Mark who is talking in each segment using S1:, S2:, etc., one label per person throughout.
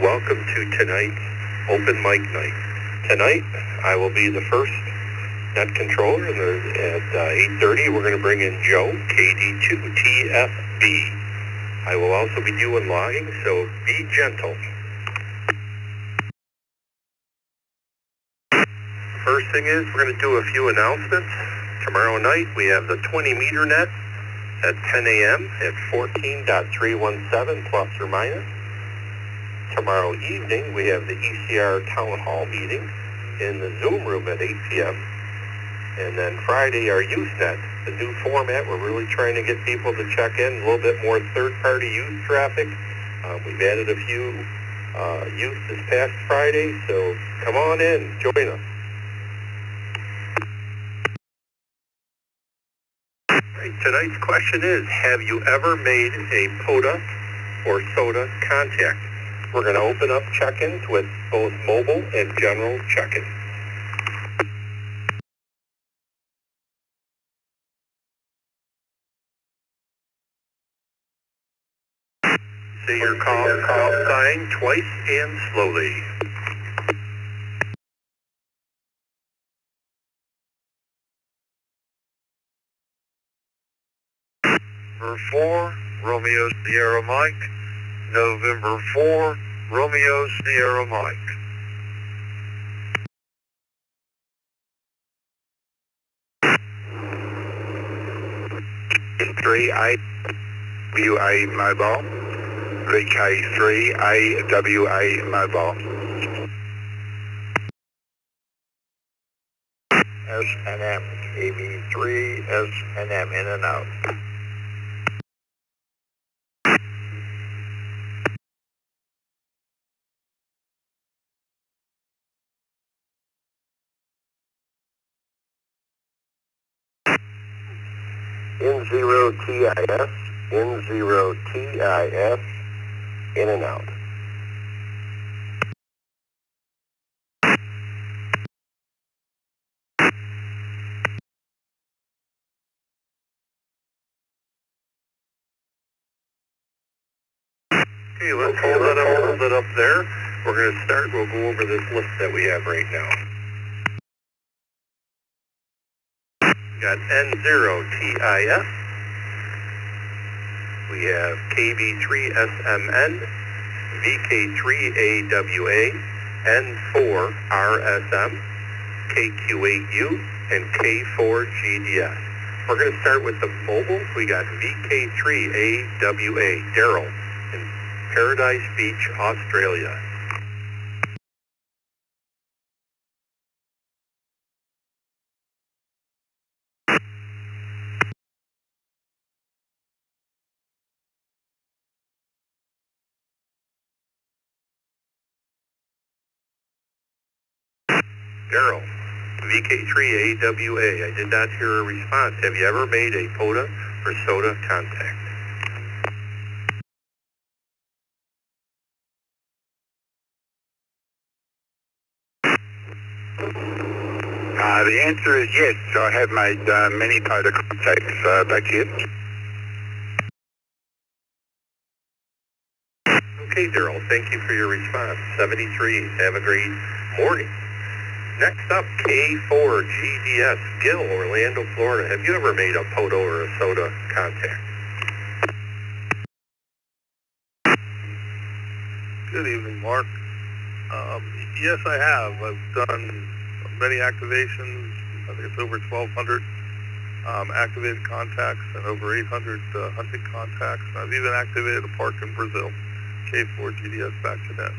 S1: welcome to tonight's open mic night. Tonight, I will be the first net controller, and at 8:30 we're going to bring in Joe, KD2TFB. I will also be doing logging, so be gentle. First thing is, we're going to do a few announcements. Tomorrow night, we have the 20-meter net at 10 a.m. at 14.317 plus or minus. Tomorrow evening, we have the ECR Town Hall meeting in the Zoom room at 8 p.m. And then Friday, our Usenet, the new format. We're really trying to get people to check in, a little bit more third-party use traffic. We've added a few use this past Friday, so come on in, join us. Tonight's question is, have you ever made a POTA or SOTA contact? We're going to open up check-ins with both mobile and general check-in. Say your call sign twice and slowly. November 4, Romeo Sierra Mike. November 4, Romeo Sierra Mike. VK3AWA Mobile. VK3AWA Mobile. SNM, KV3, SNM in and out. N0TIS, N0TIS, in and out. Okay, let's hold it up there. We're going to start. We'll go over this list that we have right now. Got N0TIS. We have KV3SMN, VK3AWA, N4RSM, KQ8U, and K4GDS. We're going to start with the mobiles. We got VK3AWA, Daryl, in Paradise Beach, Australia. Daryl, VK3AWA, I did not hear a response. Have you ever made a POTA or SOTA contact?
S2: The answer is yes. I have made many POTA contacts. Back to you.
S1: Okay, Daryl, thank you for your response. 73, have a great morning. Next up, K4GDS, Gil, Orlando, Florida. Have you ever made a POTA or a SOTA contact?
S3: Good evening, Mark. Yes, I have. I've done many activations. I think it's over 1,200 activated contacts and over 800 hunting contacts. I've even activated a park in Brazil. K4GDS back to net.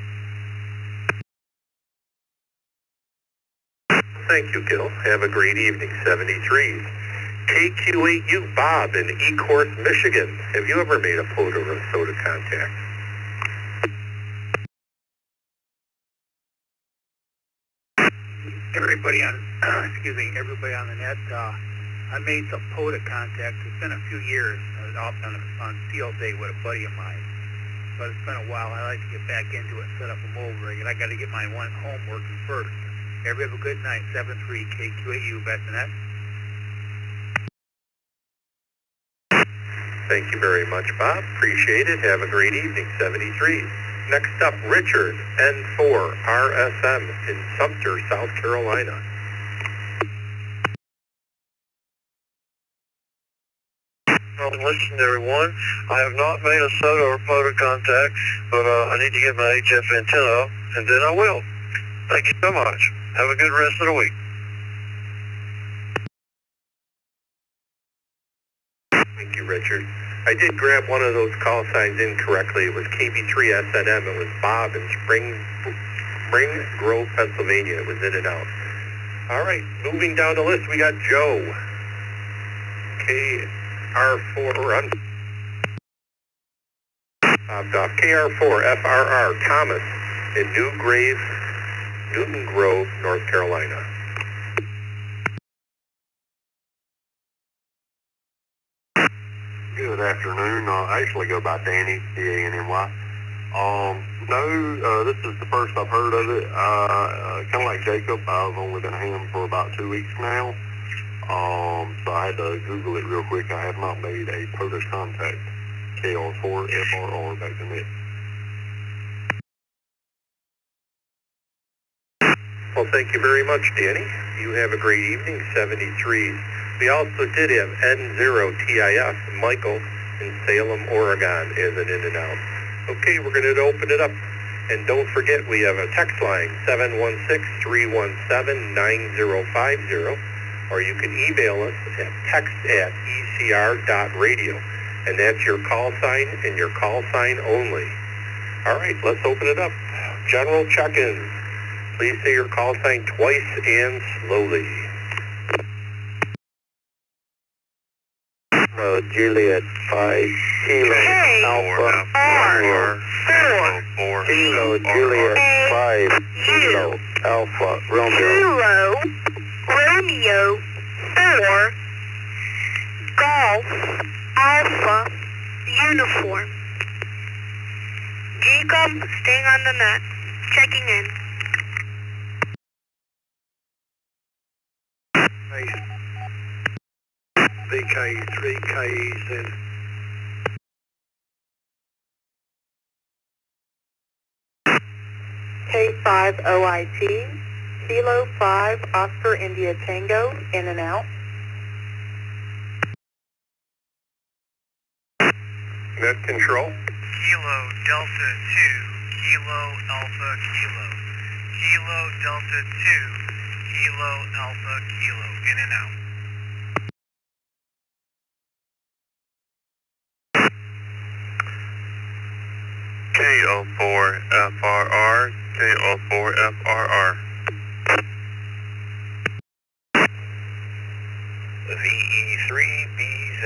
S1: Thank you, Gil. Have a great evening. 73. KQ8U, Bob, in Ecorse, Michigan. Have you ever made a POTA or a SOTA contact?
S4: Everybody on the net. I made some POTA contacts. It's been a few years. I was off on field day with a buddy of mine. But it's been a while. I like to get back into it, set up a mobile rig, and I got to get my one home working first. Everybody have a good night. 73 KQ8U, back to net.
S1: Thank you very much, Bob. Appreciate it. Have a great evening. 73. Next up, Richard, N4, RSM in Sumter, South Carolina.
S3: Well, listen, everyone. I have not made a SOTA or POTA contact, but I need to get my HF antenna, and then I will. Thank you so much. Have a good rest of the week.
S1: Thank you, Richard. I did grab one of those call signs incorrectly. It was KB3SNM. It was Bob in Spring Grove, Pennsylvania. It was in and out. All right, moving down the list, we got Joe. KR4, KR4 FRR Thomas in Newton Grove, North Carolina.
S3: Good afternoon. I actually go by Danny, D-A-N-N-Y. No, this is the first I've heard of it. Kind of like Jacob, I've only been a ham for about 2 weeks now. So I had to Google it real quick. I have not made a POTA contact. KR4 FRR back in it.
S1: Well, thank you very much, Danny. You have a great evening, 73s. We also did have N0TIF, Michael, in Salem, Oregon, as an in and out. Okay, we're going to open it up. And don't forget, we have a text line, 716-317-9050. Or you can email us at text@ecr.radio. And that's your call sign and your call sign only. All right, let's open it up. General check-ins. Please say your call sign twice and slowly.
S3: Juliet 5 Kilo Alpha 4 Kilo Juliet 5 Kilo Alpha Romeo
S5: Kilo Romeo 4 Golf Alpha Uniform. Jacob staying on the net. Checking in.
S3: VK3KEZ.
S6: K5OIT, Kilo 5 Oscar India Tango, in and out.
S1: Net control.
S7: Kilo Delta 2, Kilo Alpha Kilo. Kilo Delta 2, Kilo Alpha Kilo, in and out.
S3: KO4FRR, KO4FRR.
S1: VE3BZ,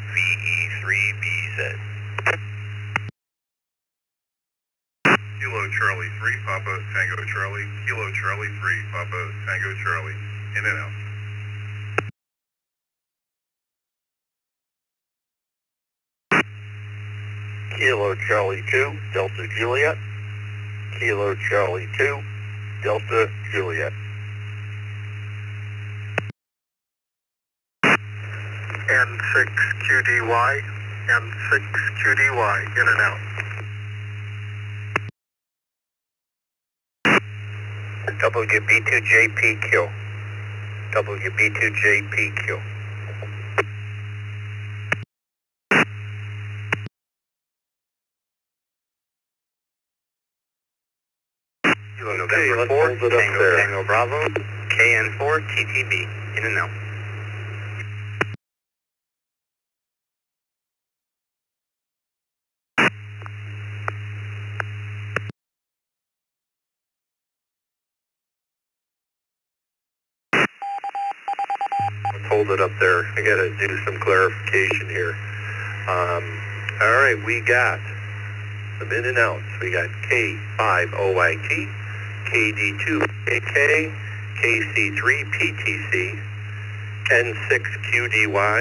S1: VE3BZ.
S3: Kilo Charlie 3, Papa Tango Charlie, Kilo Charlie 3, Papa Tango Charlie, in and out.
S1: Kilo Charlie 2, Delta Juliet. Kilo Charlie 2, Delta Juliet.
S3: N6QDY, N6QDY, in and out.
S1: WB2JPQ. WB2JPQ.
S3: Okay, let's hold it up there.
S1: Tango Bravo, KN4 TTB, in and out. Let's hold it up there. I gotta do some clarification here. All right, we got some in and outs. We got K5OIT, KD2AK, KC3PTC, N6QDY,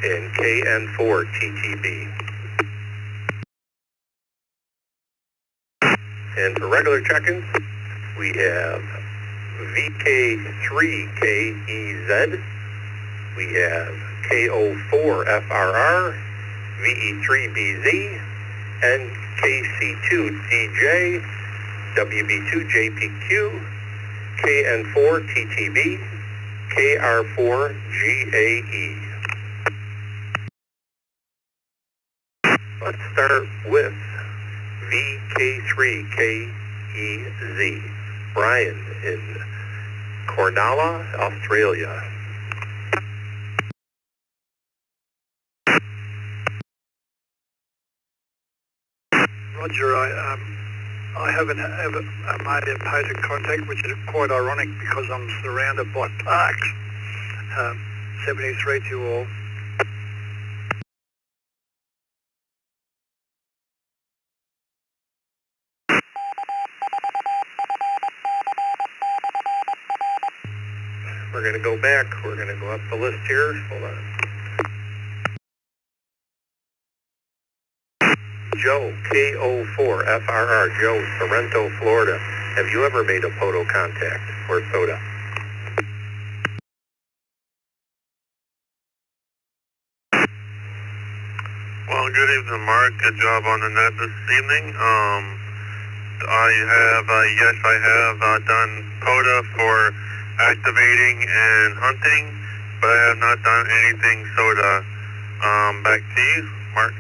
S1: and KN4TTB. And for regular check-ins, we have VK3KEZ, we have KO4FRR, VE3BZ, NKC2DJ, WB2JPQ, KN4TTB, KR4GAE. Let's start with VK3KEZ, Brian in Cornwall, Australia.
S3: Roger, I haven't ever made a POTA contact, which is quite ironic because I'm surrounded by parks. 73 to all.
S1: We're going to go back. We're going to go up the list here. Hold on. Joe, KO4FRR, Joe, Sorrento, Florida. Have you ever made a POTA contact or SOTA?
S3: Well, good evening, Mark. Good job on the net this evening. I have done POTA for activating and hunting, but I have not done anything SOTA. Back to you, Mark.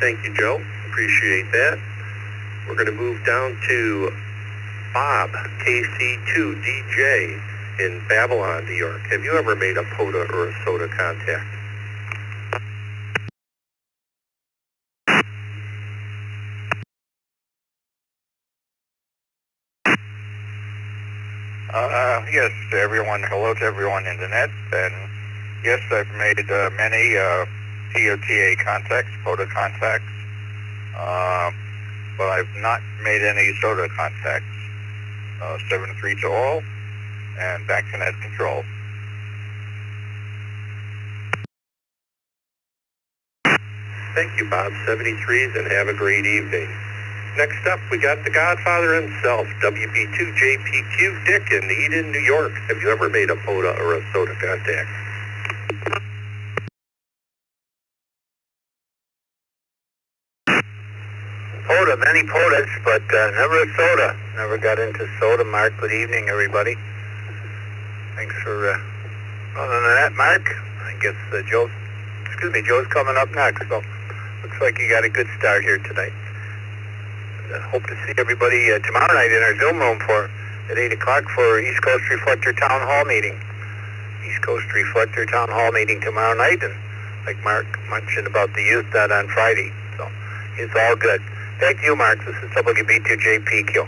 S1: Thank you, Joe. Appreciate that. We're going to move down to Bob, KC2DJ in Babylon, New York. Have you ever made a POTA or a SOTA contact?
S2: Yes, everyone. Hello to everyone in the net. And yes, I've made many POTA contacts, POTA contacts, but I've not made any SOTA contacts. 7-3 to all, and back to net control.
S1: Thank you, Bob. 73s, and have a great evening. Next up, we got the Godfather himself, WB2JPQ, Dick in Eden, New York. Have you ever made a POTA or a SOTA contact?
S2: POTA, many POTAs, but never a SOTA. Never got into SOTA, Mark. Good evening, everybody. Thanks for running that, Mark. I guess Joe's coming up next, so looks like you got a good start here tonight. Hope to see everybody tomorrow night in our Zoom room at 8 o'clock for East Coast Reflector Town Hall meeting. East Coast Reflector Town Hall meeting tomorrow night, and like Mark mentioned about the youth that on Friday. So it's all good. Thank you, Mark. This is WB2JPQ.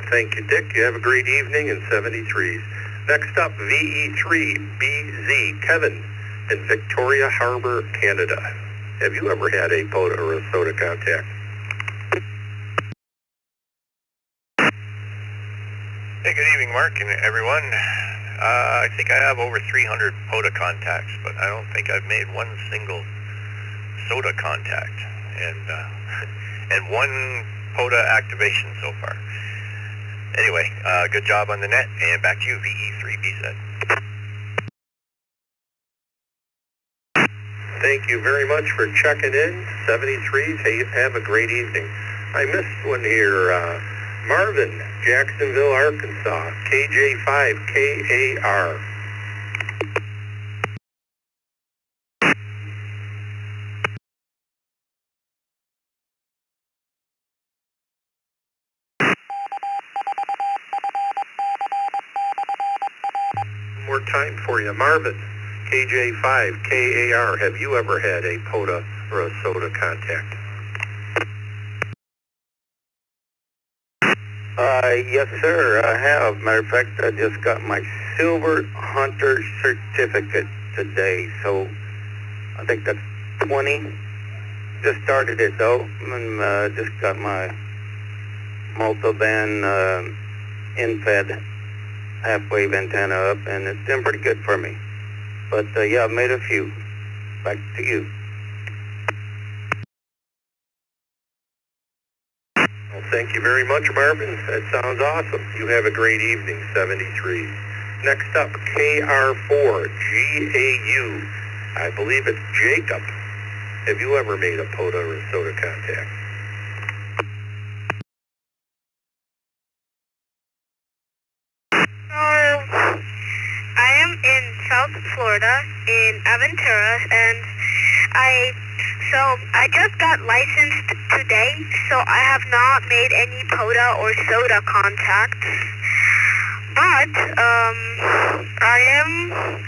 S1: Thank you, Dick. You have a great evening in 73s. Next up, VE3BZ, Kevin in Victoria Harbor, Canada. Have you ever had a POTA or a SOTA contact?
S8: Hey, good evening, Mark and everyone. I think I have over 300 POTA contacts, but I don't think I've made one single SOTA contact, and one POTA activation so far. Anyway, good job on the net, and back to you, VE3BZ.
S1: Thank you very much for checking in, 73s. Hey, have a great evening. I missed one here. Marvin, Jacksonville, Arkansas, KJ5KAR. One more time for you, Marvin, KJ5KAR. Have you ever had a POTA or a SOTA contact?
S2: Yes, sir, I have. Matter of fact, I just got my Silver Hunter certificate today, so I think that's 20. Just started it, though, and just got my multi-band in-fed half-wave antenna up, and it's doing pretty good for me. But, yeah, I've made a few. Back to you.
S1: Well, thank you very much, Marvin. That sounds awesome. You have a great evening, 73. Next up, KR4, GAU. I believe it's Jacob. Have you ever made a POTA or a SOTA contact?
S5: I am in South Florida, in Aventura, and I just got licensed today, so I have not made any POTA or SOTA contacts. But I am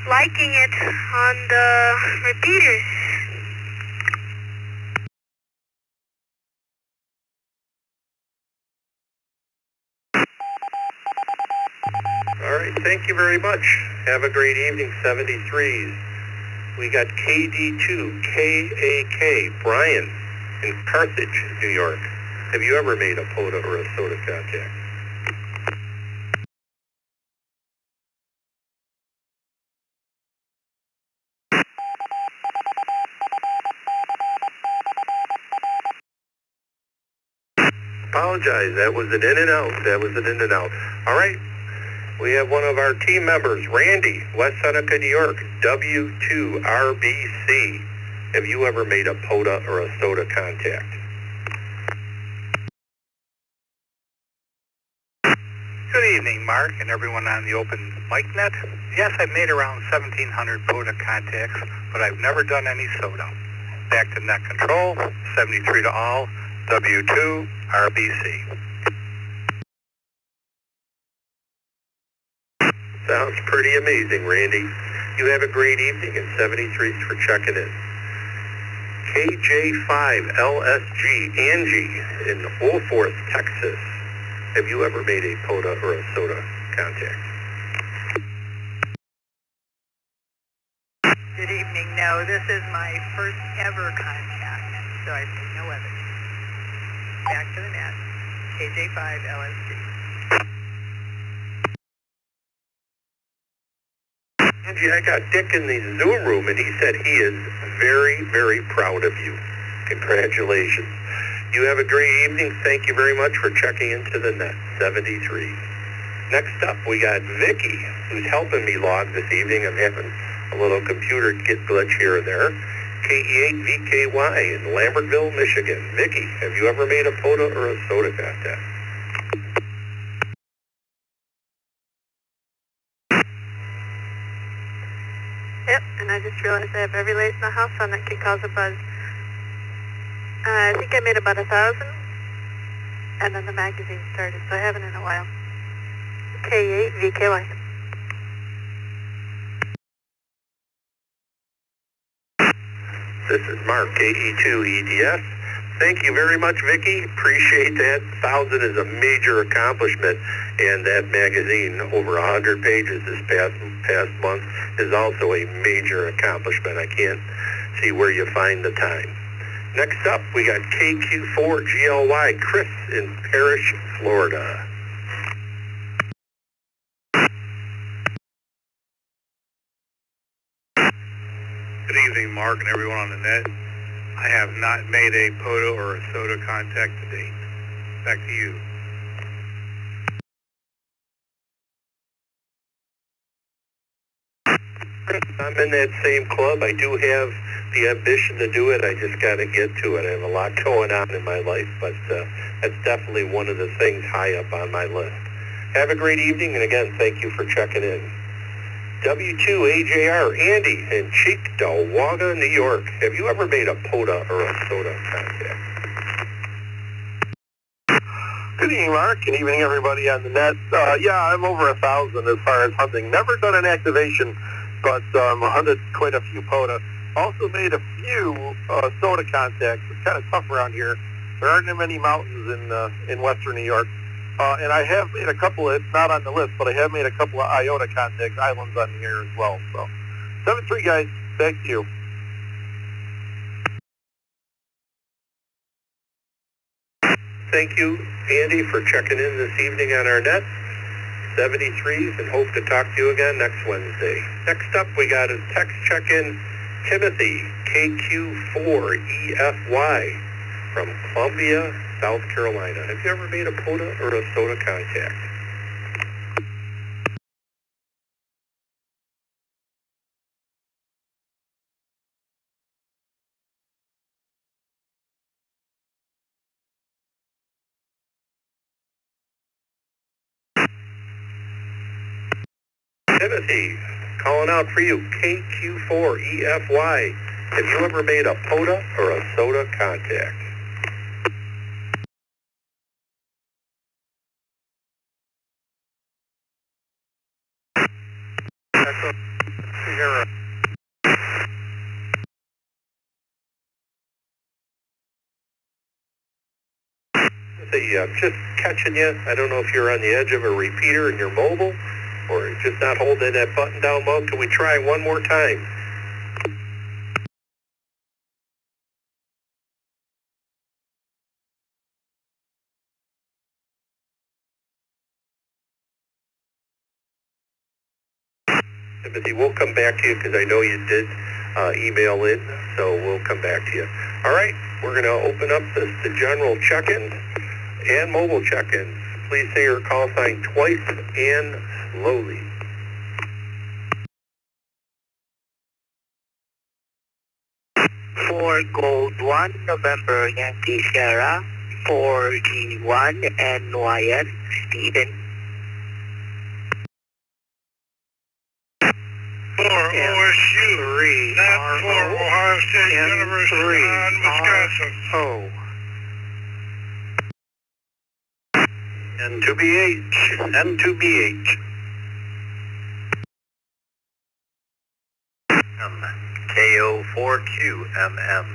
S5: liking it on the repeaters.
S1: All right, thank you very much. Have a great evening, 73s. We got KD2, KAK, Brian in Carthage, New York. Have you ever made a POTA or a SOTA contact? Apologize, that was an in and out. All right, we have one of our team members, Randy, West Seneca, New York, W2RBC. Have you ever made a POTA or a SOTA contact?
S2: Good evening, Mark, and everyone on the open mic net. Yes, I've made around 1,700 POTA contacts, but I've never done any SOTA. Back to net control, 73 to all, W2 RBC.
S1: Sounds pretty amazing, Randy. You have a great evening, and 73s for checking in. KJ5LSG, Angie in Old Forest, Texas. Have you ever made a POTA or a SOTA contact?
S6: Good evening. No, this is my first ever contact, so I see no evidence. Back to the net. KJ5LSG.
S1: Angie, I got Dick in the Zoom room, and he said he is very, very proud of you. Congratulations. You have a great evening. Thank you very much for checking into the net, 73. Next up, we got Vicky, who's helping me log this evening. I'm having a little computer glitch here and there. KE8VKY in Lambertville, Michigan. Vicky, have you ever made a POTA or a SOTA contact?
S6: Yep, and I just realized I have every light in the house on that could cause a buzz. I think I made about 1,000, and then the magazine started, so I haven't in a while. K8VKY.
S1: This is Mark, KE2EDS. Thank you very much, Vicky. Appreciate that. 1,000 is a major accomplishment, and that magazine, over 100 pages this past month, is also a major accomplishment. I can't see where you find the time. Next up, we got KQ4GLY, Chris in Parrish, Florida.
S3: Good evening, Mark, and everyone on the net. I have not made a POTA or a SOTA contact to date. Back to you.
S1: I'm in that same club. I do have the ambition to do it. I just got to get to it. I have a lot going on in my life, but that's definitely one of the things high up on my list. Have a great evening, and again, thank you for checking in. W2AJR, Andy in Cheektowaga, New York. Have you ever made a POTA or a SOTA contact?
S3: Good evening, Mark. Good evening, everybody on the net. Yeah, I'm over 1,000 as far as hunting. Never done an activation, but hunted quite a few POTA. Also made a few SOTA contacts. It's kind of tough around here. There aren't many mountains in western New York. And I have made a couple, it's not on the list, but I have made a couple of IOTA contacts, islands on here as well. So, 7-3 guys, back to you.
S1: Thank you, Andy, for checking in this evening on our net. 73s, and hope to talk to you again next Wednesday. Next up, we got a text check-in, Timothy, KQ4EFY from Columbia, South Carolina. Have you ever made a POTA or a SOTA contact? Timothy, calling out for you, KQ4EFY. Have you ever made a POTA or a SOTA contact? Just catching you. I don't know if you're on the edge of a repeater in your mobile or just not holding that button down low. Can we try one more time? Timothy, we'll come back to you because I know you did email in, so we'll come back to you. All right, we're going to open up the general check-ins and mobile check-ins. Please say your call sign twice and slowly.
S2: For Gold 1, November Yankee Sierra, 4G1 NYS, Stephen.
S7: For OSU, not for Ohio State University on Wisconsin.
S1: N2BH, N2BH.
S8: KO4QMM.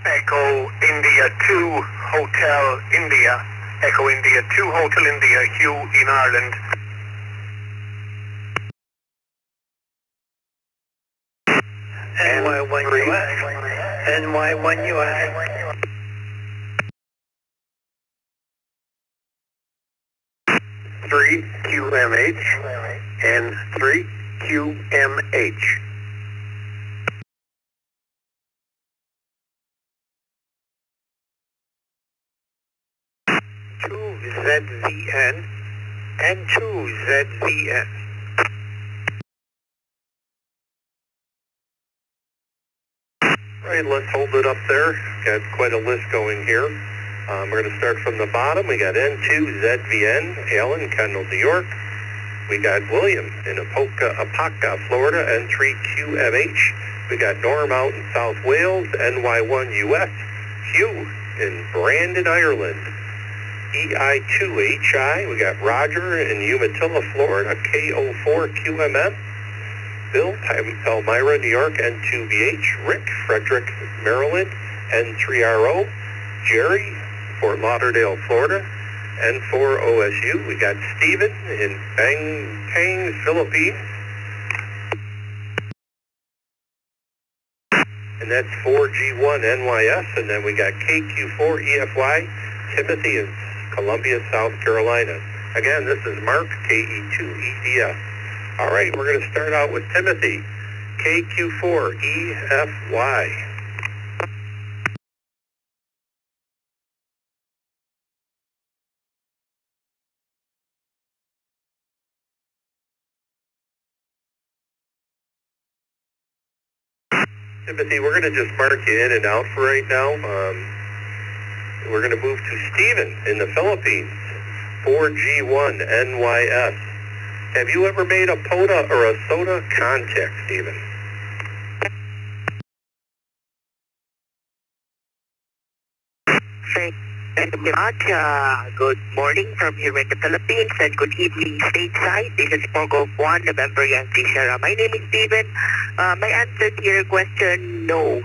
S2: Echo India 2 Hotel India. Echo India 2 Hotel India, Hugh in Ireland. NY1US. NY1US. 3QMH and 3QMH. 2ZVN and 2ZVN.
S1: Right, let's hold it up there. Got quite a list going here. We're going to start from the bottom. We got N2ZVN, Allen, Kendall, New York. We got William in Apopka, Florida, N3QMH. We got Norm out in South Wales, NY1US. Hugh in Brandon, Ireland. EI2HI. We got Roger in Umatilla, Florida, KO4QMM. Bill, Elmira, New York, N2BH. Rick, Frederick, Maryland, N3RO. Jerry, Fort Lauderdale, Florida, N4OSU. We got Stephen in Bangkang, Philippines. And that's 4G1 NYS. And then we got KQ4EFY, Timothy in Columbia, South Carolina. Again, this is Mark, KE2EDS. All right, we're going to start out with Timothy, KQ4EFY. Timothy, we're going to just mark you in and out for right now. We're going to move to Stephen in the Philippines, 4G1 NYS. Have you ever made a POTA or a SOTA contact, Stephen?
S2: Thank you very much. Good morning from here in the Philippines and good evening stateside. This is Pogo 1, November Yankee Sierra. My name is Stephen. My answer to your question, no.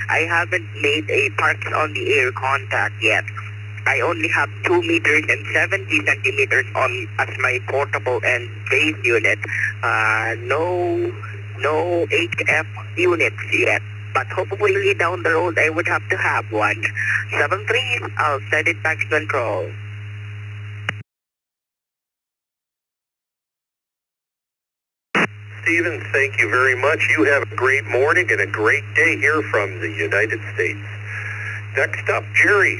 S2: I haven't made a parks on the air contact yet. I only have 2 meters and 70 centimeters on as my portable and base unit. No HF units yet. But hopefully down the road I would have to have one. 7-3, I'll send it back to control.
S1: Stephen, thank you very much. You have a great morning and a great day here from the United States. Next up, Jerry,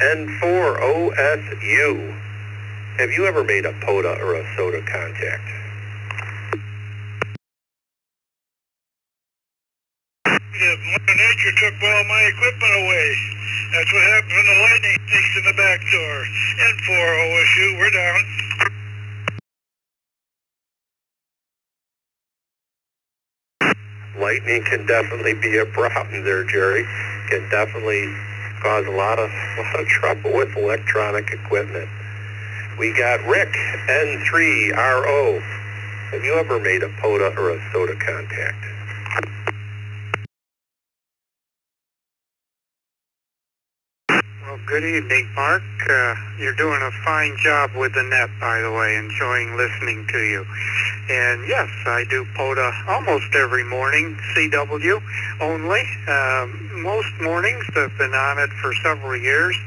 S1: N4OSU. Have you ever made a POTA or a SOTA contact?
S7: Mother Nature took all my equipment away.
S2: That's what happened when the lightning sticks in the back door. And for OSU, we're down.
S1: Lightning can definitely be a problem there, Jerry. Can definitely cause a lot of trouble with electronic equipment. We got Rick, N3RO. Have you ever made a POTA or a SOTA contact?
S9: Well, good evening, Mark. You're doing a fine job with the net, by the way. Enjoying listening to you. And yes, I do POTA almost every morning, CW only. Most mornings, I've been on it for several years.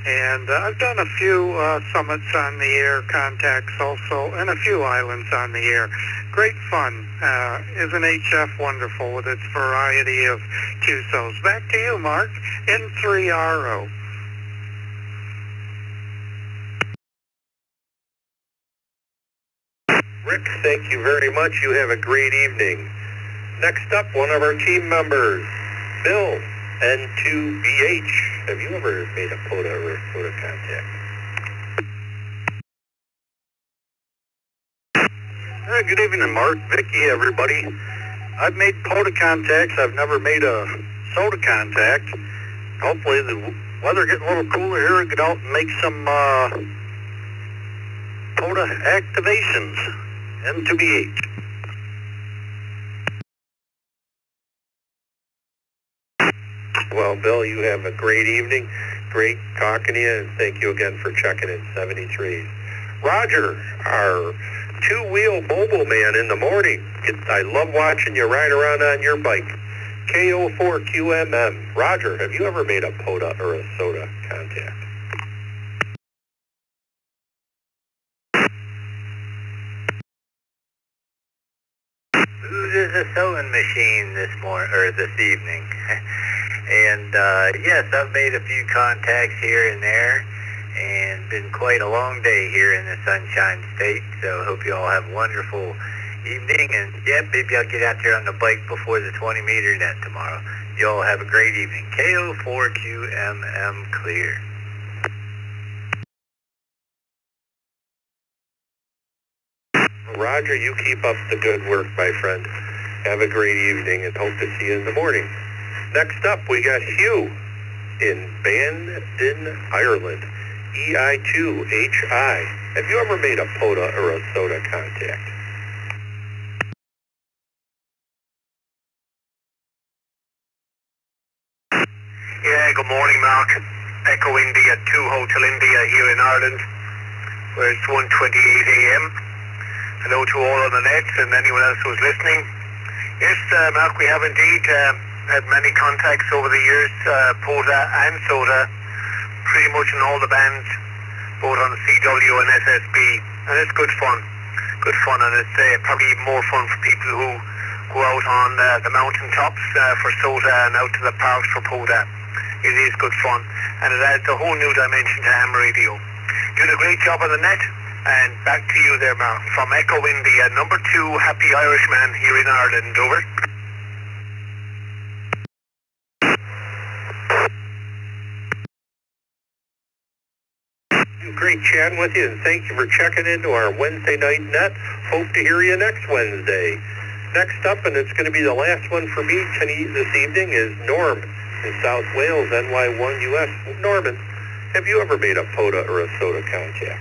S9: And I've done a few summits on the air, contacts also, and a few islands on the air. Great fun. Isn't HF wonderful with its variety of QSOs? Back to you, Mark. N3RO.
S1: Rick, thank you very much. You have a great evening. Next up, one of our team members, Bill, N2BH. Have you ever made a POTA or a SOTA contact?
S2: Good evening, Mark, Vicky, everybody. I've made POTA contacts. I've never made a SOTA contact. Hopefully the weather getting a little cooler here, get out and make some POTA activations. N2BH.
S1: Well, Bill, you have a great evening. Great talking to you, and thank you again for checking in 73s. Roger, our two-wheel mobile man in the morning. I love watching you ride around on your bike. KO4QMM. Roger, have you ever made a POTA or a SOTA contact?
S2: Who's a sewing machine this morning or this evening? And yes, I've made a few contacts here and there, and been quite a long day here in the Sunshine State. So hope you all have a wonderful evening. And yeah, maybe I'll get out there on the bike before the 20-meter net tomorrow. You all have a great evening. KO4QMM clear.
S1: Roger, you keep up the good work, my friend. Have a great evening and hope to see you in the morning. Next up, we got Hugh in Bandon, Ireland. EI2HI. Have you ever made a POTA or a SOTA contact?
S2: Yeah, good morning, Mark. Echo India 2 Hotel India here in Ireland, where it's 1:28 a.m. Hello to all on the net and anyone else who's listening. Yes, Mark, we have indeed had many contacts over the years, POTA and SOTA, pretty much in all the bands, both on CW and SSB, and it's good fun. Good fun, and it's probably even more fun for people who go out on the mountain tops for SOTA and out to the parks for POTA. It is good fun, and it adds a whole new dimension to ham radio. Doing a great job on the net. And back to you there, Mark, from Echo India, number 2, Happy Irishman here in Ireland, over.
S1: Great chatting with you, and thank you for checking into our Wednesday night net. Hope to hear you next Wednesday. Next up, and it's going to be the last one for me this evening, is Norm in South Wales, NY1 US. Norman, have you ever made a POTA or a SOTA contact?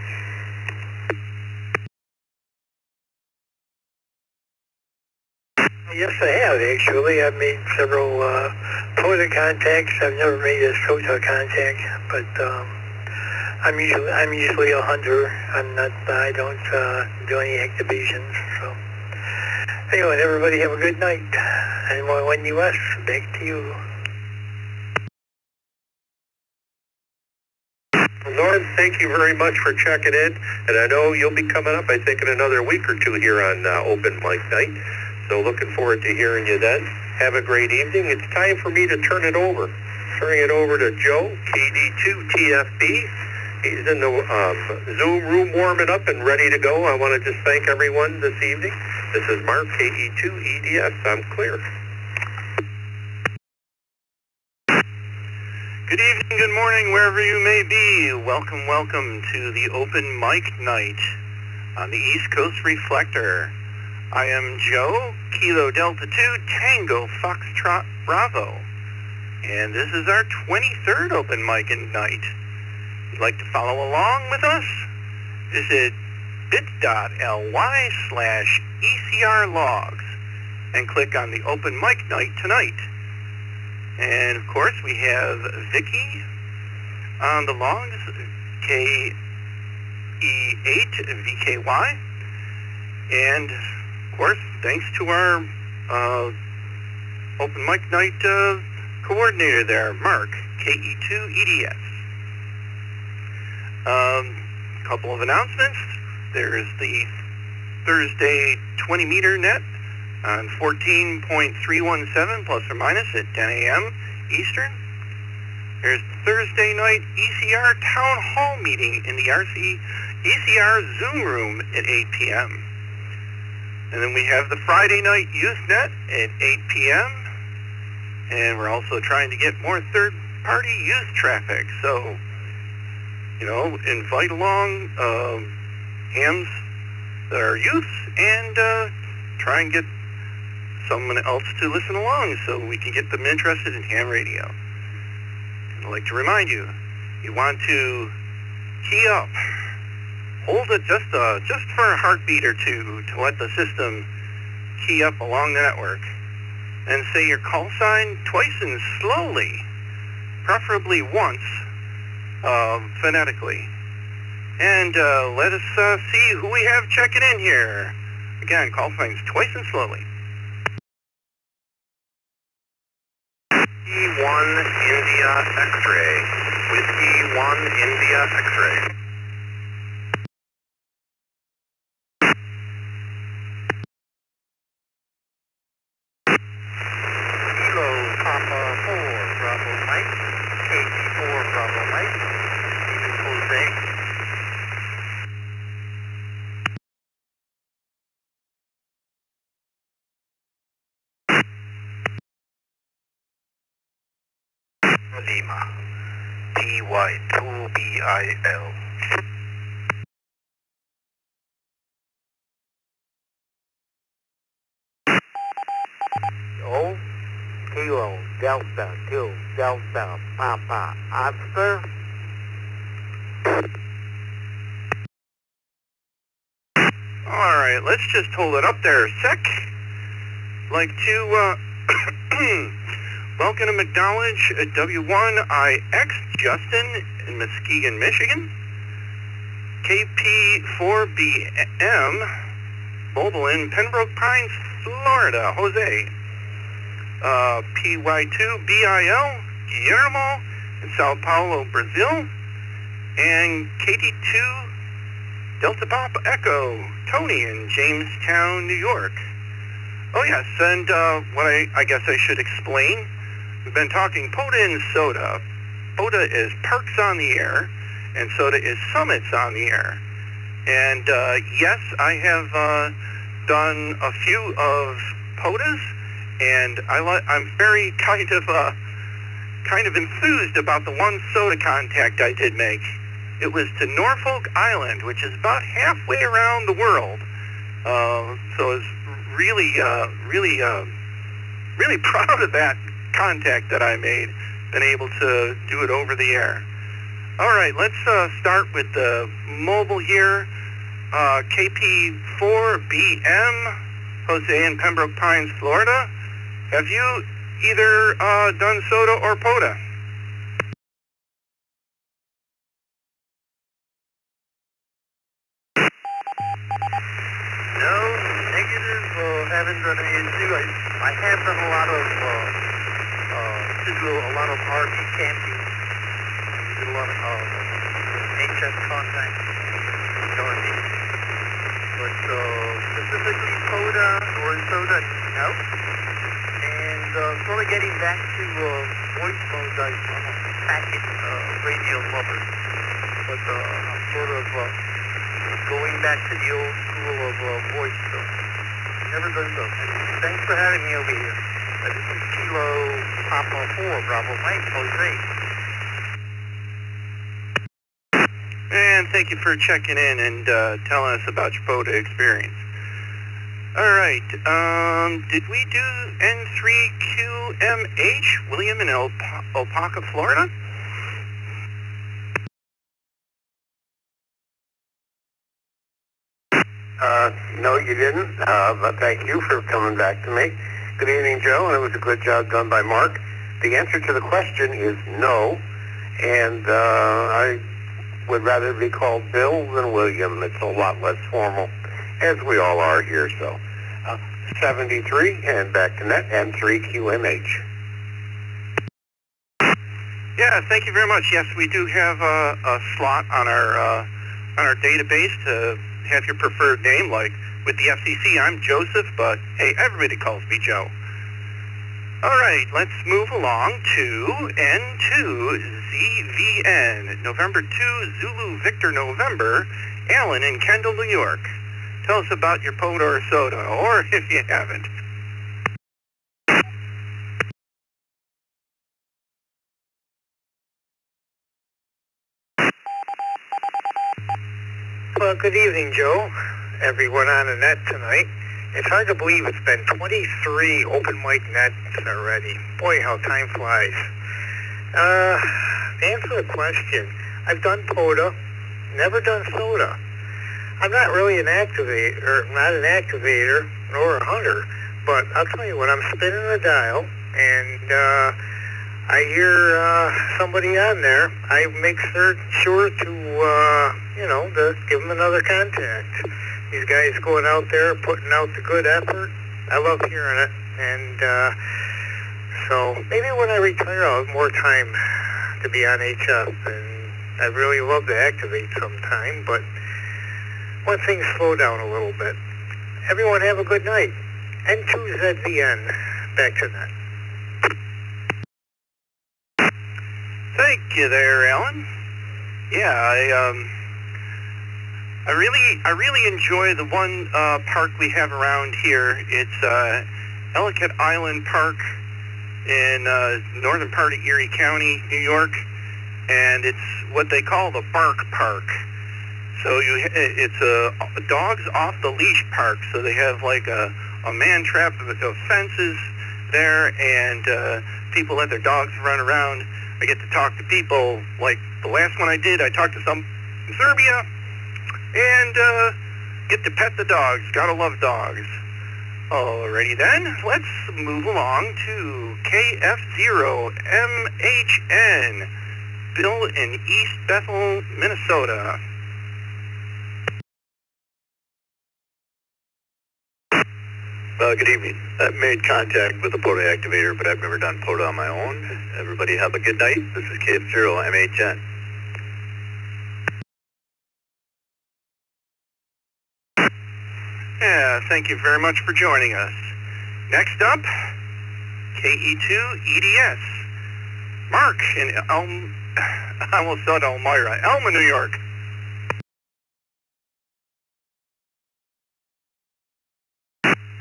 S2: Yes, I have, actually. I've made several POTA contacts. I've never made a SOTA contact, but I'm usually a hunter. I don't do any activations. So anyway, everybody have a good night. And NY1 US, back to you.
S1: Norm, thank you very much for checking in, and I know you'll be coming up, I think, in another week or two here on Open Mic Night, so looking forward to hearing you then. Have a great evening. It's time for me to turn it over to Joe, KD2TFB. He's in the Zoom room warming up and ready to go. I want to just thank everyone this evening. This is Mark, KE2EDS. I'm clear.
S2: Good evening, good morning, wherever you may be. Welcome to the open mic night on the East Coast Reflector. I am Joe, Kilo Delta 2, Tango Foxtrot Bravo. And this is our 23rd open mic night. If you'd like to follow along with us, visit bit.ly/ECR logs and click on the open mic night tonight. And of course we have Vicky on the logs, KE8VKY. And of course, thanks to our open mic night coordinator there, Mark, KE2EDS. Couple of announcements. There's the Thursday 20 meter net on 14.317 plus or minus at 10 a.m. Eastern. There's Thursday night ECR Town Hall meeting in the ECR Zoom room at 8 p.m. And then we have the Friday night Youth Net at 8 p.m. And we're also trying to get more third-party youth traffic. So, invite along hams that are youths and try and get someone else to listen along so we can get them interested in ham radio. And I'd like to remind you, you want to key up. Hold it just for a heartbeat or two to let the system key up along the network. And say your call sign twice and slowly, preferably once, phonetically. And let us see who we have checking in here. Again, call signs twice and slowly.
S1: E1 India X-ray. Whiskey 1 India X-ray.
S2: Kilo Papa 4 Bravo Mike, KT4 Bravo Mike, Stephen Jose.
S1: Lima, TY2BIL.
S2: Kilo Delta 2 Delta Papa Oscar. Alright, let's just hold it up there a sec. Like to welcome and acknowledge W1IX Justin in Muskegon, Michigan. KP4BM Mobile in Pembroke Pines, Florida, Jose. PY2BIL Guillermo in Sao Paulo, Brazil. And KT2 Delta Papa Echo Tony in Jamestown, New York. Oh yes, and what I guess I should explain, we've been talking POTA and SOTA. POTA is Parks on the Air, and SOTA is Summits on the Air. And yes, I have done a few of POTAs, and I'm very kind of enthused about the one SOTA contact I did make. It was to Norfolk Island, which is about halfway around the world. So it's really proud of that contact that I made, been able to do it over the air. All right, let's start with the mobile here. KP4BM, Jose in Pembroke Pines, Florida. Have you either done SOTA or POTA?
S1: No, negative, haven't done any issue. I have done a lot of RV camping. We did a lot of HS contacts in Northeast. But specifically POTA or SOTA, no. And sort of getting back to voice mode, I'm a packet radio lover. But I'm sort of going back to the old school of voice, so never done so. Thanks for having me over here. This is Kilo Papa 4 Bravo Mike, Jose.
S2: And thank you for checking in and telling us about your POTA experience. All right, did we do N3QMH, William in Opaka, Florida?
S1: No, you didn't, but thank you for coming back to me. Good evening, Joe, and it was a good job done by Mark. The answer to the question is no, and I would rather be called Bill than William. It's a lot less formal, as we all are here, so. 73, and back to net, N3QMH.
S2: Yeah, thank you very much. Yes, we do have a slot on our database to have your preferred name. Like with the FCC, I'm Joseph, but hey, everybody calls me Joe. All right, let's move along to N2ZVN, November 2, Zulu Victor November, Alan in Kendall, New York. Tell us about your POTA or SOTA, or if you haven't.
S4: Well, good evening, Joe. Everyone on the net tonight. It's hard to believe it's been 23 open mic nets already. Boy, how time flies. To answer the question, I've done POTA, never done SOTA. I'm not really an activator, nor a hunter, but I'll tell you, when I'm spinning the dial and I hear somebody on there, I make sure to, to give them another contact. These guys going out there, putting out the good effort, I love hearing it. And so maybe when I retire, I'll have more time to be on HF. And I'd really love to activate sometime, but when things slow down a little bit. Everyone have a good night. N2ZVN, back to that.
S2: Thank you there, Alan. Yeah, I really enjoy the one park we have around here. It's Ellicott Island Park in northern part of Erie County, New York, and it's what they call the Bark Park. So it's a dogs off the leash park. So they have like a man trap of fences there, and people let their dogs run around. I get to talk to people. Like the last one I did, I talked to some from Serbia, and get to pet the dogs. Gotta love dogs. Alrighty then, let's move along to KF0MHN, Bill in East Bethel, Minnesota.
S8: Good evening. I've made contact with the POTA activator, but I've never done POTA on my own. Everybody have a good night. This is KF0MHN.
S2: Yeah, thank you very much for joining us. Next up, KE2EDS, Mark in I almost said Elmira, Elma, New York.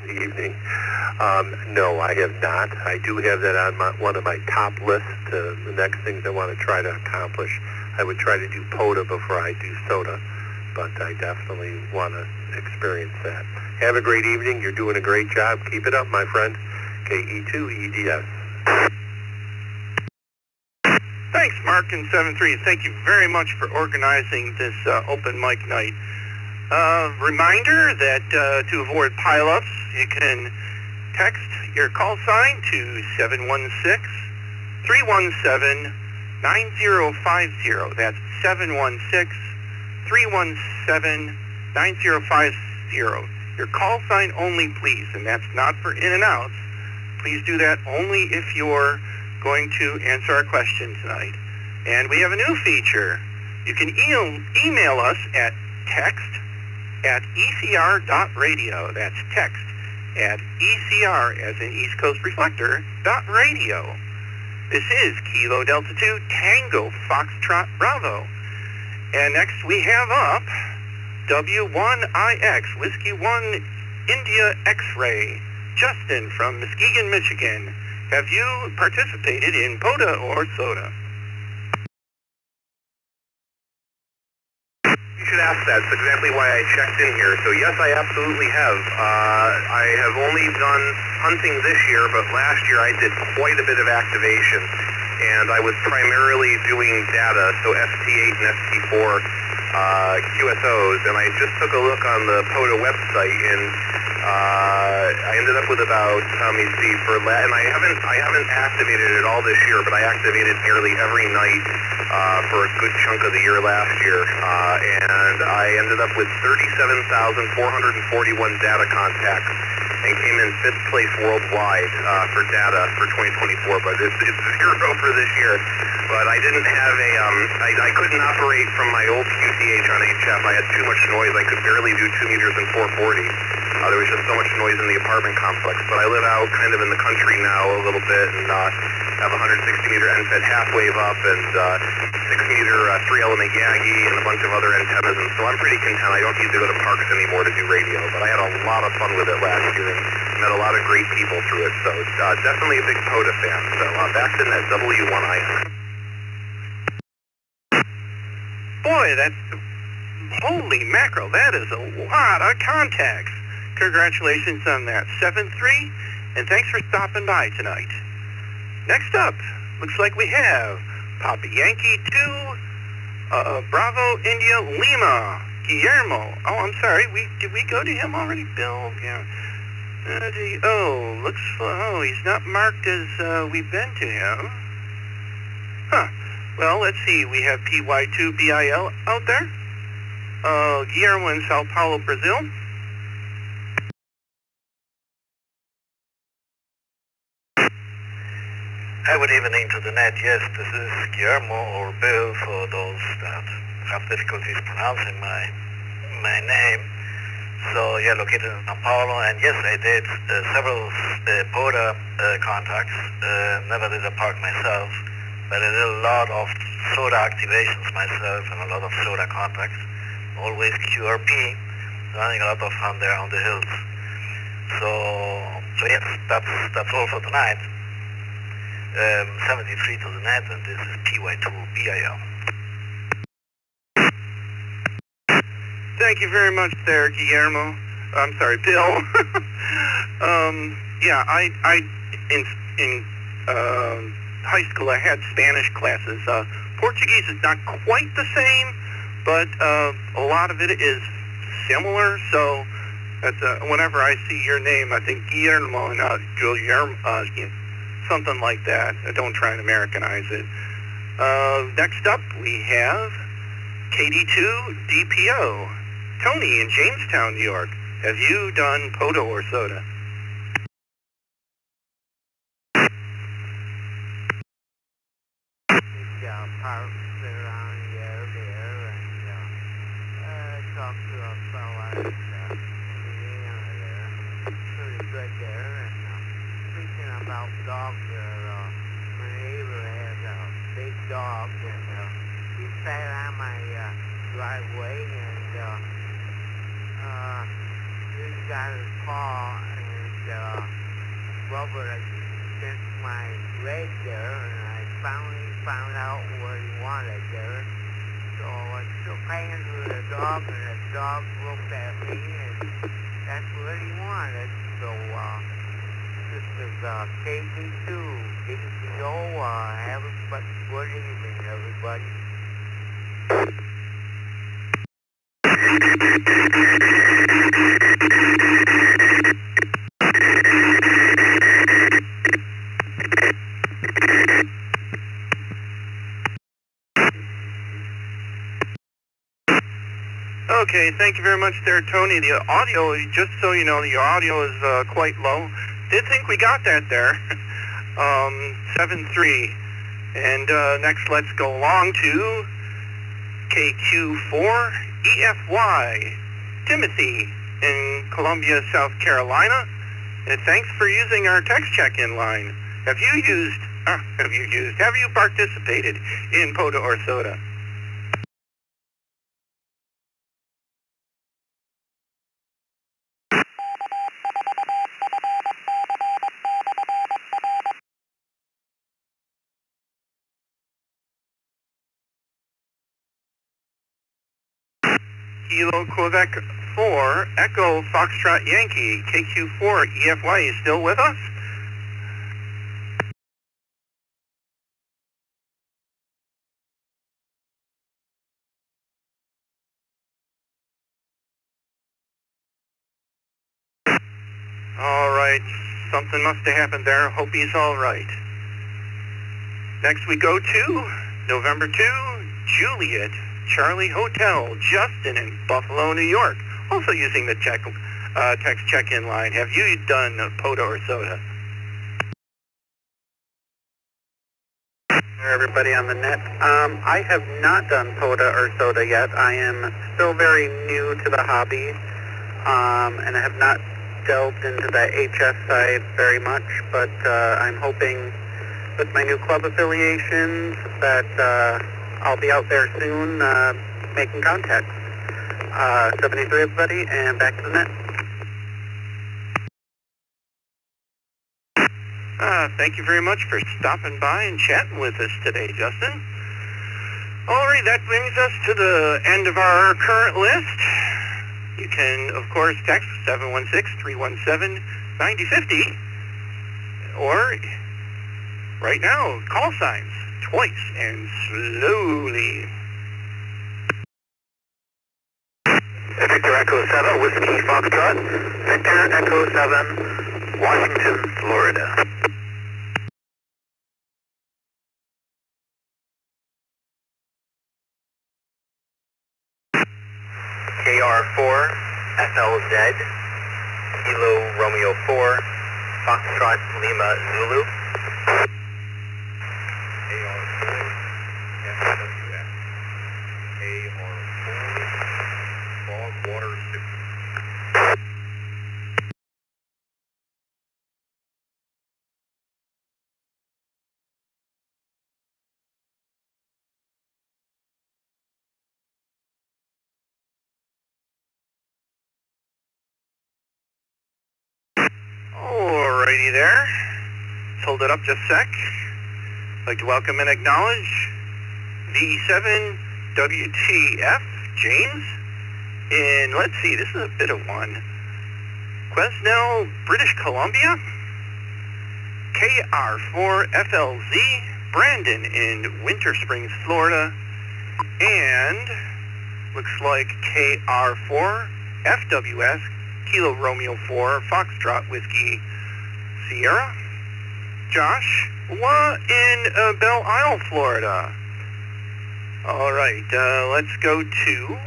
S1: Good evening. No, I have not. I do have that on one of my top lists. The next things I want to try to accomplish. I would try to do POTA before I do SOTA, but I definitely want to experience that. Have a great evening. You're doing a great job. Keep it up, my friend. KE2EDS.
S2: Thanks, Mark in 7-3. Thank you very much for organizing this open mic night. Reminder that to avoid pileups, you can text your call sign to 716-317-9050. That's 716-317-9050. Your call sign only, please, and that's not for in and outs. Please do that only if you're going to answer our question tonight. And we have a new feature. You can email us at text@ecr.radio. That's text at ECR, as in East Coast Reflector, .radio. This is Kilo Delta 2 Tango Foxtrot Bravo. And next we have up W1IX Whiskey 1 India X-Ray. Justin from Muskegon, Michigan. Have you participated in POTA or SOTA?
S1: should ask that. It's exactly why I checked in here. So yes, I absolutely have. I have only done hunting this year, but last year I did quite a bit of activation. And I was primarily doing data, so ST8 and ST4 QSOs, and I just took a look on the POTA website, and I ended up with about, let me see, and I haven't activated it all this year, but I activated nearly every night for a good chunk of the year last year, and I ended up with 37,441 data contacts, and came in 5th place worldwide for data for 2024, but it's 0 for this year. But I didn't have I couldn't operate from my old QTH on HF. I had too much noise. I could barely do 2 meters in 440. There was just so much noise in the apartment complex. But I live out kind of in the country now a little bit, and have a 160 meter NFET half wave up, and 6 meter 3 element Yagi, and a bunch of other antennas, and so I'm pretty content. I don't need to go to parks anymore to do radio, but I had a lot of fun with it last year and met a lot of great people through it, so definitely a big POTA fan. So back to net W1IR.
S9: Boy, holy mackerel, that is a lot of contacts. Congratulations on that, 7-3, and thanks for stopping by tonight. Next up, looks like we have Papa Yankee 2, Bravo India Lima, Guillermo. Oh, I'm sorry, did we go to him already, Bill? Yeah. He's not marked as we've been to him. Huh. Well, let's see. We have PY2BIL out there. Guillermo in Sao Paulo, Brazil.
S2: Good evening to the net. Yes, this is Guillermo, or Bill for those that have difficulties pronouncing my name. So, yeah, located in Sao Paulo, and yes, I did several POTA contacts. Never did a park myself, but I did a lot of SOTA activations myself and a lot of SOTA contacts. Always QRP, running a lot of fun there on the hills. So yes, that's all for tonight. 73 to the net, and this is PY2BIL.
S9: Thank you very much there, Guillermo. I'm sorry, Bill. Yeah, I in high school I had Spanish classes. Portuguese is not quite the same, but a lot of it is similar. So whenever I see your name, I think Guillermo and Guillermo, something like that. Don't try and Americanize it. Next up, we have KD2 DPO. Tony in Jamestown, New York. Have you done POTA or SOTA?
S10: Parked around there, and talked to a fella at the Indiana there. Pretty good there, and speaking about dogs there, my neighbor has a big dog, and he sat on my driveway, and he got his paw and rubber against my leg there, and I finally found out what he wanted there. So I shook hands with the dog, and the dog looked at me, and that's what he wanted. So this is KD2 DPO. Have a good evening, everybody.
S9: Okay, thank you very much there, Tony. The audio, just so you know, the audio is quite low. Did think we got that there. 7-3. And next, let's go along to KQ4 EFY, Timothy in Columbia, South Carolina. And thanks for using our text check-in line. Have you participated in POTA or SOTA?
S2: Kilo Quebec 4, Echo Foxtrot Yankee, KQ4 EFY, you still with us? All right, something must have happened there. Hope he's all right. Next we go to November 2, Juliet, Charlie Hotel, Justin in Buffalo, New York. Also using the text check-in line. Have you done POTA or SOTA? Everybody on the net. I have not done POTA or SOTA yet. I am still very new to the hobby, and I have not delved into the HS side very much, but I'm hoping with my new club affiliations that I'll be out there soon making contacts. 73 everybody, and back to the net. Thank you very much for stopping by and chatting with us today, Justin. Alright, that brings us to the end of our current list. You can, of course, text 716-317-9050, or right now, call signs twice and slowly. Victor Echo 7, Whiskey Foxtrot. Victor Echo 7, Washington, Florida. KR4, FLZ, Kilo Romeo 4, Foxtrot Lima Zulu. KR4, SWL, KR4, Fog Water 6. Alrighty there. Let's hold it up just a sec. I'd like to welcome and acknowledge VE7WTF James in, let's see, this is a bit of one. Quesnel, British Columbia. KR4FLZ, Brandon in Winter Springs, Florida. And looks like KR4FWS, Kilo Romeo 4, Foxtrot Whiskey Sierra. Josh in Belle Isle, Florida. All right, let's go to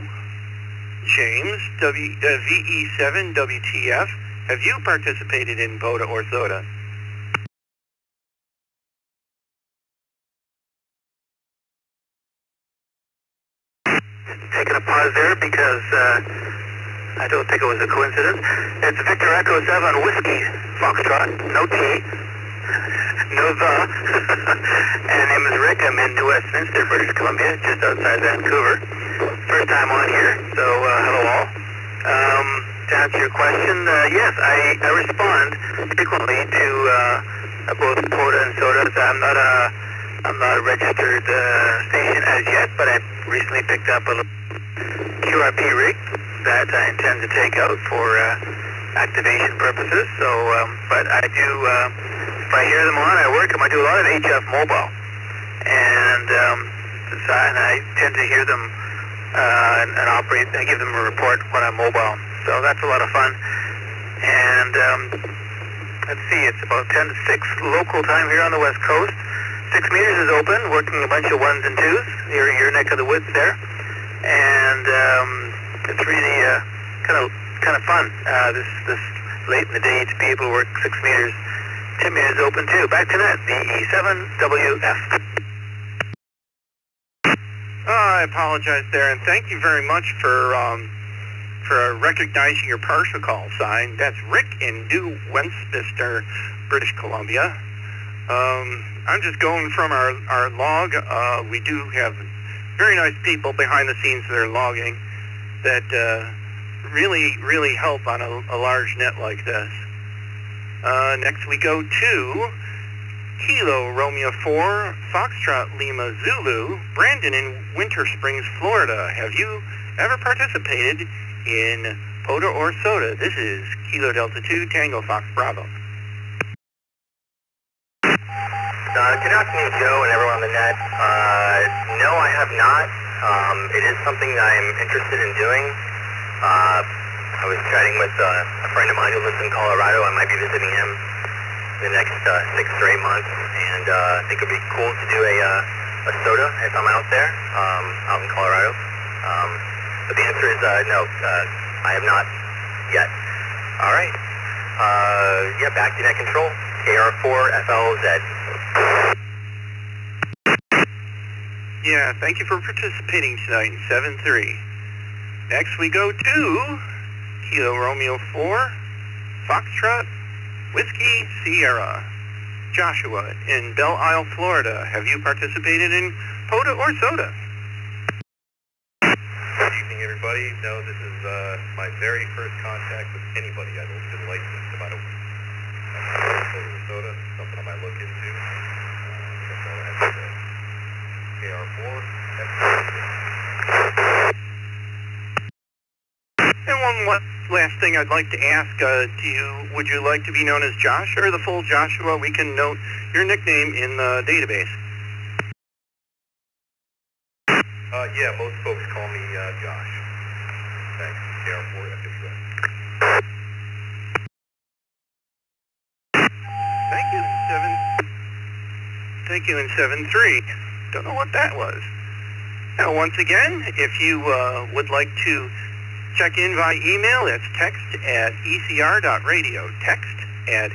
S2: James, VE7WTF. Have you participated in POTA or SOTA? Taking a pause there because I don't think it was a coincidence. It's Victor Echo 7 Whiskey Foxtrot, no T, no the. And my name is Rick. I'm in New Westminster, British Columbia, just outside Vancouver. First time on here, so hello all. To answer your question, yes, I respond frequently to both POTA and SOTA. I'm not a registered station as yet, but I recently picked up a QRP rig that I intend to take out for activation purposes. So, but I do, if I hear them on, I do a lot of HF mobile, and I tend to hear them and operate. I give them a report when I'm mobile. So that's a lot of fun. And let's see, it's about 10 to 6 local time here on the West Coast. 6 meters is open, working a bunch of 1s and 2s. Your neck of the woods there, and it's really kind of fun this late in the day to be able to work 6 meters. 10 meters open too. Back to net, VE7WF. I apologize there, and thank you very much for recognizing your partial call sign. That's Rick in New Westminster, British Columbia. I'm just going from our log. We do have very nice people behind the scenes that are logging that really help on a large net like this. Next we go to Kilo Romeo 4, Foxtrot Lima Zulu, Brandon in Winter Springs, Florida. Have you ever participated in POTA or SOTA? This is Kilo Delta 2 Tango Fox Bravo.
S8: Good afternoon, Joe and everyone on the net. No, I have not. It is something that I'm interested in doing. I was chatting with a friend of mine who lives in Colorado. I might be visiting him in the next 6 or 8 months, and I think it would be cool to do a SOTA if I'm out there, out in Colorado. But the answer is no, I have not yet. All right. Yeah, back to net control. KR4 FLZ.
S2: Yeah, thank you for participating tonight in 7-3. Next we go to Kilo Romeo 4, Foxtrot, Whiskey Sierra. Joshua in Belle Isle, Florida. Have you participated in POTA or SOTA?
S8: Good evening, everybody. No, this is my very first contact with anybody. I've been licensed about a week. SOTA, something I might look into. That's all I have to say. KR4,
S2: And one last thing I'd like to ask, would you like to be known as Josh or the full Joshua? We can note your nickname in the database.
S8: Yeah, most folks call me Josh. Thanks. KR4 FWL.
S2: Thank you in 7-3. Don't know what that was. Now, once again, if you would like to check in via email, it's text at ECR.radio. Text at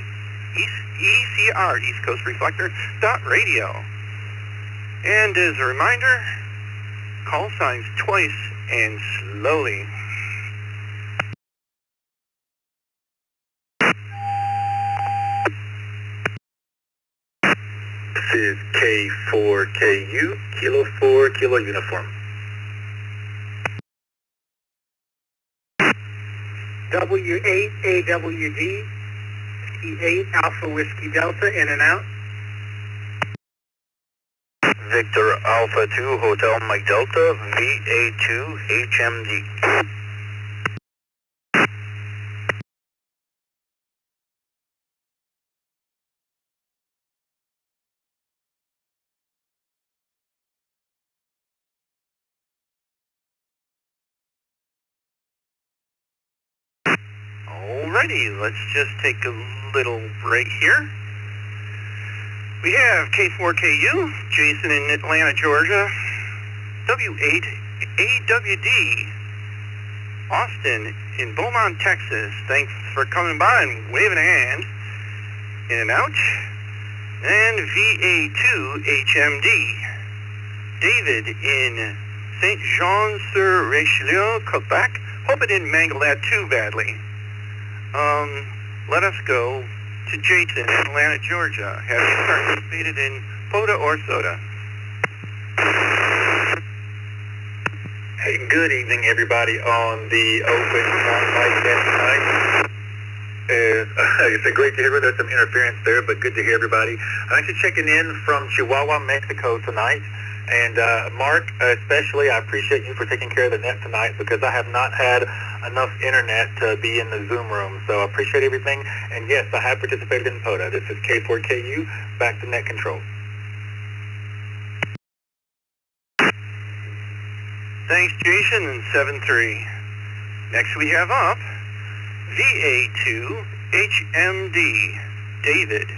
S2: ECR, East Coast Reflector.radio. And as a reminder, call signs twice and slowly.
S1: This is K4KU, Kilo 4, Kilo Uniform.
S9: W8AWD, E8 Alpha Whiskey Delta, in and out.
S2: Victor Alpha 2 Hotel Mike Delta, VA2 HMD. Alrighty, let's just take a little break here. We have K4KU, Jason in Atlanta, Georgia, W8AWD, Austin in Beaumont, Texas. Thanks for coming by and waving a hand. In and out. And VA2HMD, David in St. Jean-sur-Richelieu, Quebec. Hope I didn't mangle that too badly. Let us go to Jason in Atlanta, Georgia. Have you participated in POTA or SOTA?
S1: Hey, good evening, everybody on the open mic tonight. It's great to hear. There's some interference there, but good to hear everybody. I'm actually checking in from Chihuahua, Mexico tonight. And Mark, especially, I appreciate you for taking care of the net tonight because I have not had enough internet to be in the Zoom room. So I appreciate everything. And yes, I have participated in POTA. This is K4KU, back to net control.
S2: Thanks, Jason, and 7-3. Next we have up VA2HMD, David.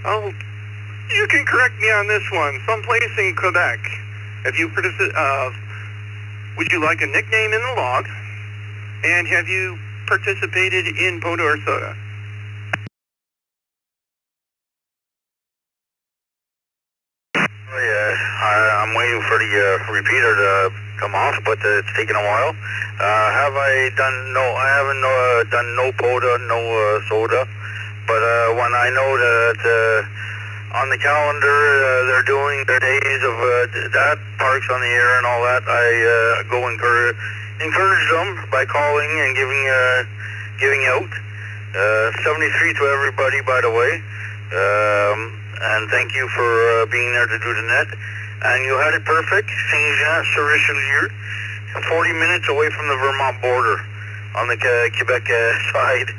S2: Oh, you can correct me on this one. Someplace in Quebec. Have you would you like a nickname in the log? And have you participated in POTA or SOTA?
S8: I'm waiting for the repeater to come off, but it's taking a while. Have I done? No, I haven't done no POTA, no SOTA. But when I know that on the calendar they're doing their days of that parks on the air and all that, I go encourage them by calling and giving out. 73 to everybody, by the way. And thank you for being there to do the net. And you had it perfect, Saint Jean-sur-Richelieu.
S2: 40 minutes away from the Vermont border on the Quebec side.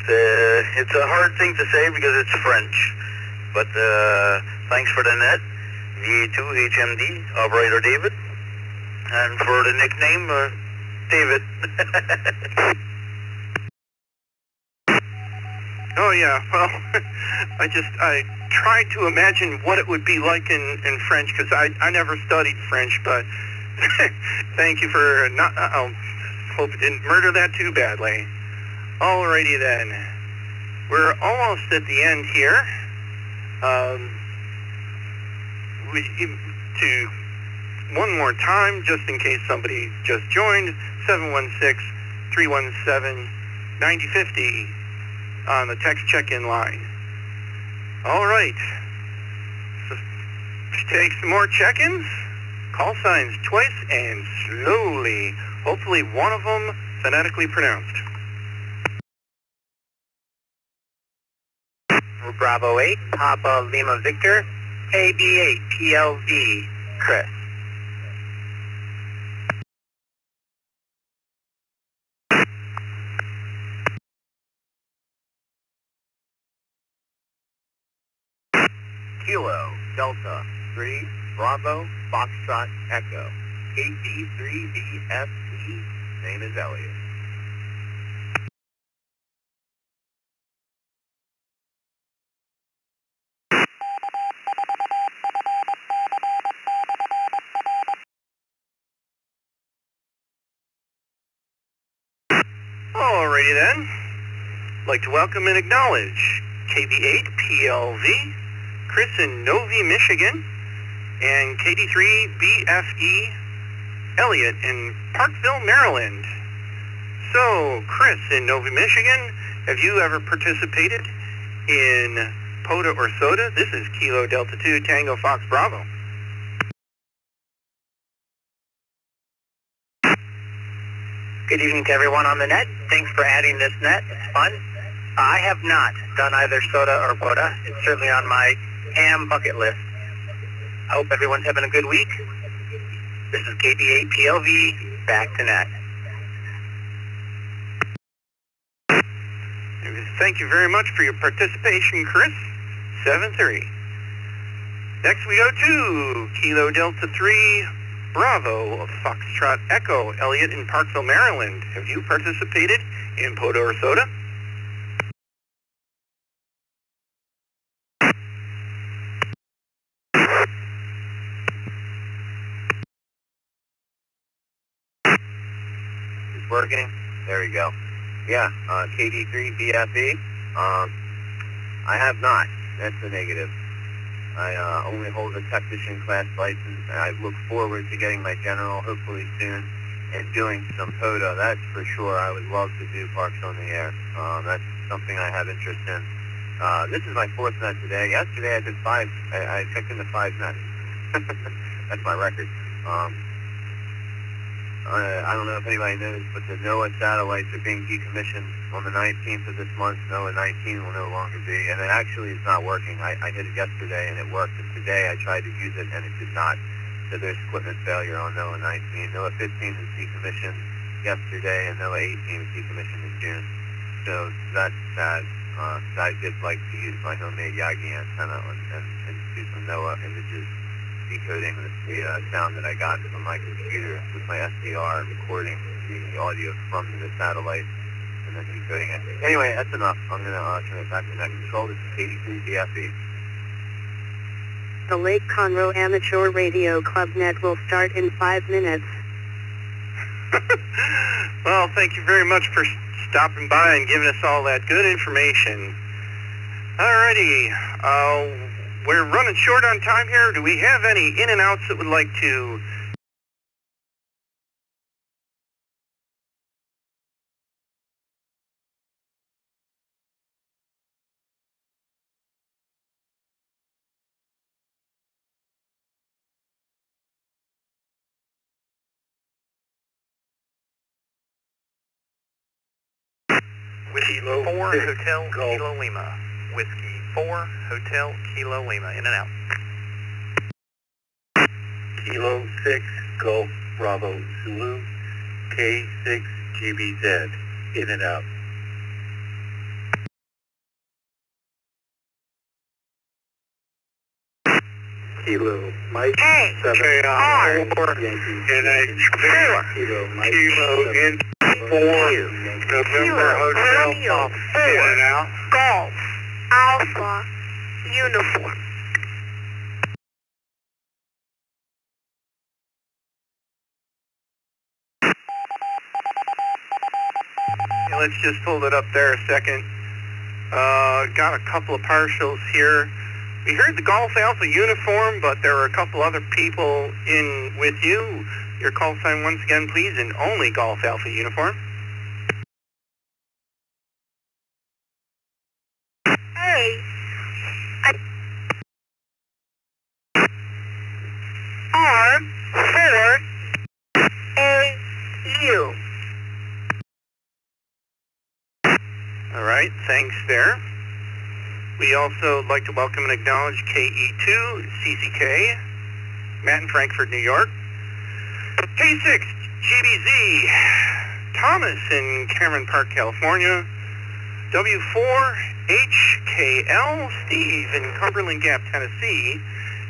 S2: It's a hard thing to say because it's French, but thanks for the net, VA2 HMD, Operator David, and for the nickname, David.
S9: Oh yeah, well, I tried to imagine what it would be like in French, because I never studied French, but thank you for not, hope it didn't murder that too badly. Alrighty then, we're almost at the end here. To one more time, just in case somebody just joined, 716-317-9050 on the text check-in line. All right. So, take some more check-ins. Call signs twice and slowly. Hopefully one of them phonetically pronounced.
S2: Bravo 8, Papa Lima Victor, KB8 PLV, Chris.
S1: Kilo, Delta, 3, Bravo, Foxtrot, Echo, KT3BFE, name is Elliot.
S9: Alrighty then. I'd like to welcome and acknowledge KB8 PLV, Chris in Novi, Michigan, and KD3BFE, Elliot in Parkville, Maryland. So, Chris in Novi, Michigan, have you ever participated in POTA or SOTA? This is Kilo Delta 2 Tango Fox Bravo.
S2: Good evening to everyone on the net. Thanks for adding this net. It's fun. I have not done either SOTA or POTA. It's certainly on my ham bucket list. I hope everyone's having a good week. This is KB8 PLV, back to net.
S9: Thank you very much for your participation, Chris. 7-3. Next we go to Kilo Delta 3, Bravo, Foxtrot Echo, Elliot in Parkville, Maryland. Have you participated in POTA or SOTA?
S1: It's working. There we go. Yeah, KD3BFE. I have not. That's a negative. I only hold a technician class license, and I look forward to getting my general hopefully soon and doing some POTA. That's for sure. I would love to do Parks on the Air. That's something I have interest in. This is my 4th net today. Yesterday I did 5. I checked into 5 nets. That's my record. I don't know if anybody knows, but the NOAA satellites are being decommissioned on the 19th of this month. NOAA 19 will no longer be, and it actually is not working. I hit it yesterday and it worked, and today I tried to use it and it did not. So there's equipment failure on NOAA 19. NOAA 15 was decommissioned yesterday, and NOAA 18 was decommissioned in June. So that's sad. I did like to use my homemade Yagi antenna and do some NOAA images, decoding the sound that I got from my computer with my SDR, recording the audio from the satellite, and then decoding it. Anyway, that's enough. I'm going to turn it back to net control. This is KD3BFE.
S6: The Lake Conroe Amateur Radio Club net will start in 5 minutes.
S9: Well, thank you very much for stopping by and giving us all that good information. Alrighty, we're running short on time here. Do we have any in and outs that would like to?
S8: Whiskey 4 Hotel Kilo Lima. Whiskey 4 Hotel Kilo Lima. In and out.
S2: Kilo 6, go. Bravo Zulu, K6GBZ, in and out. Kilo Mike
S5: Hey,
S2: 7
S5: R,
S2: 4 NHP Kilo Mike Kilo in 4 November Hotel
S5: Romeo,
S2: Papa in and out.
S5: Golf, Alpha, Uniform.
S2: Yeah, let's just hold it up there a second. Got a couple of partials here. We heard the Golf Alpha uniform, but there were a couple other people in with you. Your call sign once again, please, and only Golf Alpha uniform.
S5: Hey, R4AU.
S2: All right, thanks there. We also would like to welcome and acknowledge KE2, CCK, Matt in Frankfurt, New York. K6, GBZ, Thomas in Cameron Park, California. W4, HKL, Steve in Cumberland Gap, Tennessee.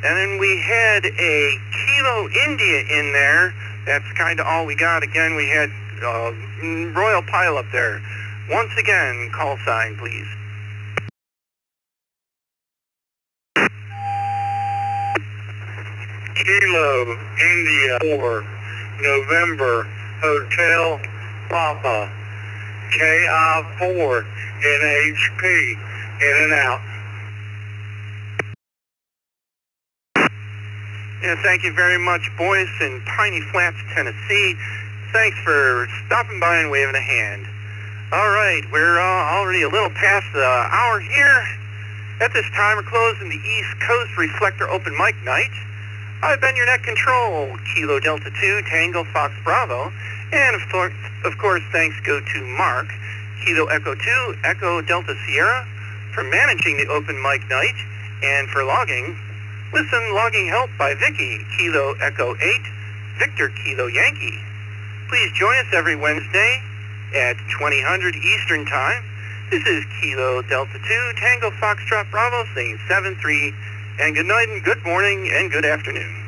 S2: And then we had a Kilo India in there. That's kind of all we got. Again, we had Royal Pile up there. Once again, call sign, please. Kilo India 4 November Hotel Papa KI4 NHP in and out. Yeah, thank you very much, boys in Piney Flats, Tennessee. Thanks for stopping by and waving a hand. All right, we're already a little past the hour here. At this time, we're closing the East Coast Reflector Open Mic Night. I've been your net control, Kilo Delta 2, Tango Fox Bravo, and of course, thanks go to Mark, Kilo Echo 2, Echo Delta Sierra, for managing the Open Mic Night, and for logging. Listen, logging help by Vicky, Kilo Echo 8, Victor Kilo Yankee. Please join us every Wednesday at 2000 Eastern Time. This is Kilo Delta 2, Tango Foxtrot Bravo, saying 7-3, and good night and good morning and good afternoon.